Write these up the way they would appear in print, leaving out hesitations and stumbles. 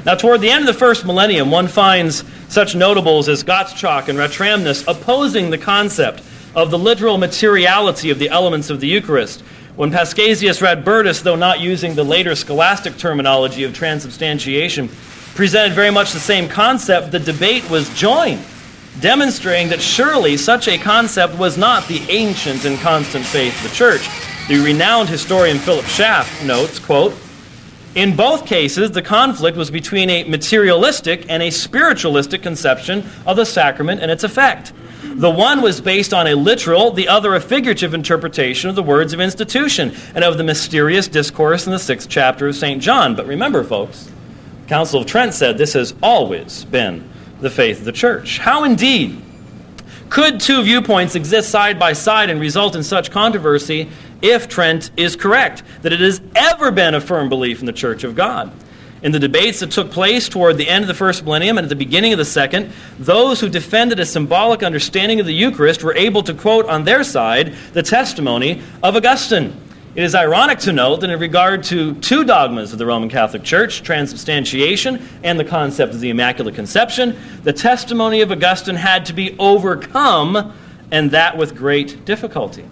Now, toward the end of the first millennium, one finds such notables as Gottschalk and Ratramnus opposing the concept of the literal materiality of the elements of the Eucharist, when Paschasius Radbertus, though not using the later scholastic terminology of transubstantiation, presented very much the same concept, the debate was joined, demonstrating that surely such a concept was not the ancient and constant faith of the Church. The renowned historian Philip Schaff notes, quote, "In both cases, the conflict was between a materialistic and a spiritualistic conception of the sacrament and its effect. The one was based on a literal, the other a figurative interpretation of the words of institution and of the mysterious discourse in the 6th chapter of St. John." But remember, folks, the Council of Trent said this has always been the faith of the Church. How indeed could two viewpoints exist side by side and result in such controversy if Trent is correct, that it has ever been a firm belief in the Church of God? In the debates that took place toward the end of the first millennium and at the beginning of the second, those who defended a symbolic understanding of the Eucharist were able to quote on their side the testimony of Augustine. It is ironic to note that in regard to two dogmas of the Roman Catholic Church, transubstantiation and the concept of the Immaculate Conception, the testimony of Augustine had to be overcome, and that with great difficulty.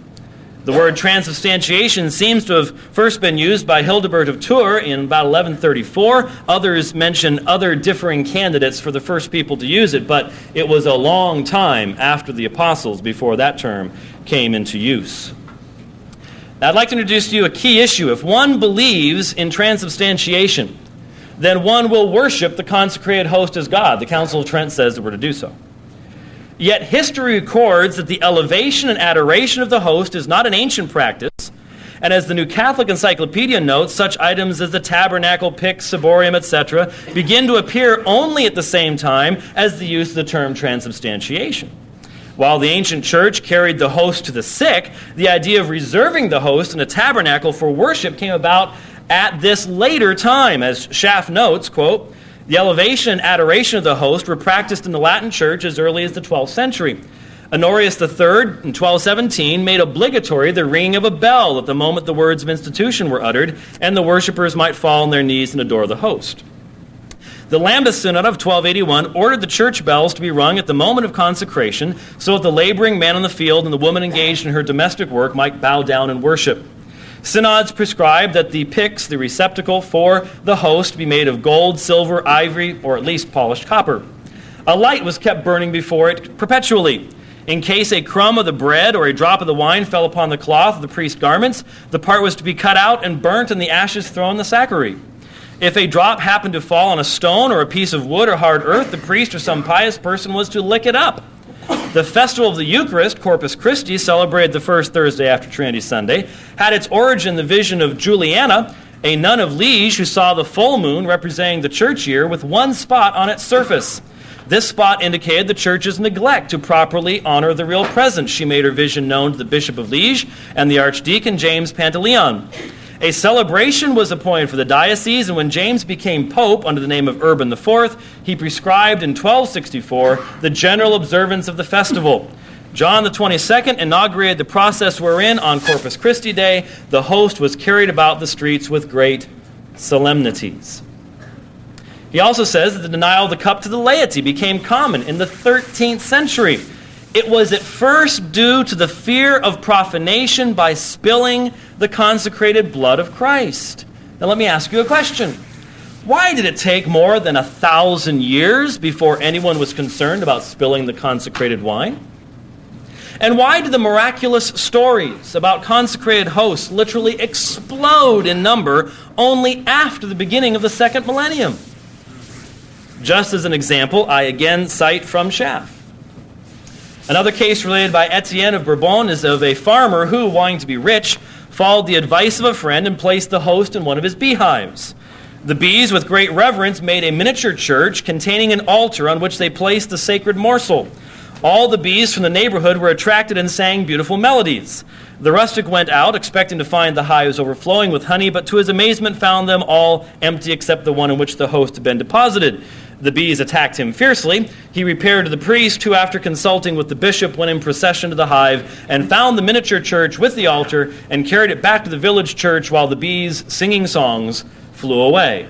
The word transubstantiation seems to have first been used by Hildebert of Tours in about 1134. Others mention other differing candidates for the first people to use it, but it was a long time after the apostles before that term came into use. Now, I'd like to introduce to you a key issue. If one believes in transubstantiation, then one will worship the consecrated host as God. The Council of Trent says that we're to do so. Yet history records that the elevation and adoration of the host is not an ancient practice, and as the New Catholic Encyclopedia notes, such items as the tabernacle, pyx, ciborium, etc., begin to appear only at the same time as the use of the term transubstantiation. While the ancient church carried the host to the sick, the idea of reserving the host in a tabernacle for worship came about at this later time. As Schaff notes, quote, "The elevation and adoration of the host were practiced in the Latin Church as early as the 12th century. Honorius III in 1217 made obligatory the ringing of a bell at the moment the words of institution were uttered, and the worshippers might fall on their knees and adore the host. The Lambeth Synod of 1281 ordered the church bells to be rung at the moment of consecration so that the laboring man on the field and the woman engaged in her domestic work might bow down and worship. Synods prescribed that the pyx, the receptacle for the host, be made of gold, silver, ivory, or at least polished copper. A light was kept burning before it perpetually. In case a crumb of the bread or a drop of the wine fell upon the cloth of the priest's garments, the part was to be cut out and burnt and the ashes thrown in the sacrary. If a drop happened to fall on a stone or a piece of wood or hard earth, the priest or some pious person was to lick it up. The festival of the Eucharist, Corpus Christi, celebrated the first Thursday after Trinity Sunday, had its origin in the vision of Juliana, a nun of Liege who saw the full moon representing the church year with one spot on its surface. This spot indicated the church's neglect to properly honor the real presence. She made her vision known to the Bishop of Liege and the Archdeacon James Pantaleon. A celebration was appointed for the diocese, and when James became pope under the name of Urban IV, he prescribed in 1264 the general observance of the festival. John the 22nd inaugurated the process wherein, on Corpus Christi Day, the host was carried about the streets with great solemnities. He also says that the denial of the cup to the laity became common in the 13th century. It was at first due to the fear of profanation by spilling the consecrated blood of Christ. Now let me ask you a question. Why did it take more than 1,000 years before anyone was concerned about spilling the consecrated wine? And why did the miraculous stories about consecrated hosts literally explode in number only after the beginning of the second millennium? Just as an example, I again cite from Schaff. Another case related by Etienne of Bourbon is of a farmer who, wanting to be rich, followed the advice of a friend and placed the host in one of his beehives. The bees, with great reverence, made a miniature church containing an altar on which they placed the sacred morsel. All the bees from the neighborhood were attracted and sang beautiful melodies. The rustic went out, expecting to find the hives overflowing with honey, but to his amazement found them all empty except the one in which the host had been deposited. The bees attacked him fiercely. He repaired to the priest, who, after consulting with the bishop, went in procession to the hive and found the miniature church with the altar and carried it back to the village church while the bees, singing songs, flew away.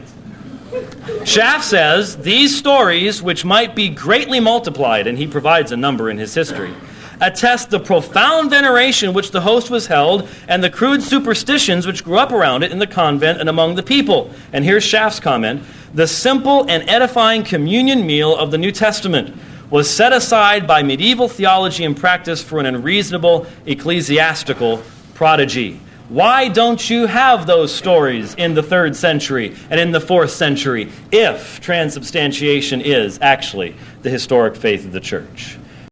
Schaff says, these stories, which might be greatly multiplied, and he provides a number in his history, attest the profound veneration which the host was held and the crude superstitions which grew up around it in the convent and among the people. And here's Schaff's comment. The simple and edifying communion meal of the New Testament was set aside by medieval theology and practice for an unreasonable ecclesiastical prodigy. Why don't you have those stories in the 3rd century and in the 4th century if transubstantiation is actually the historic faith of the church?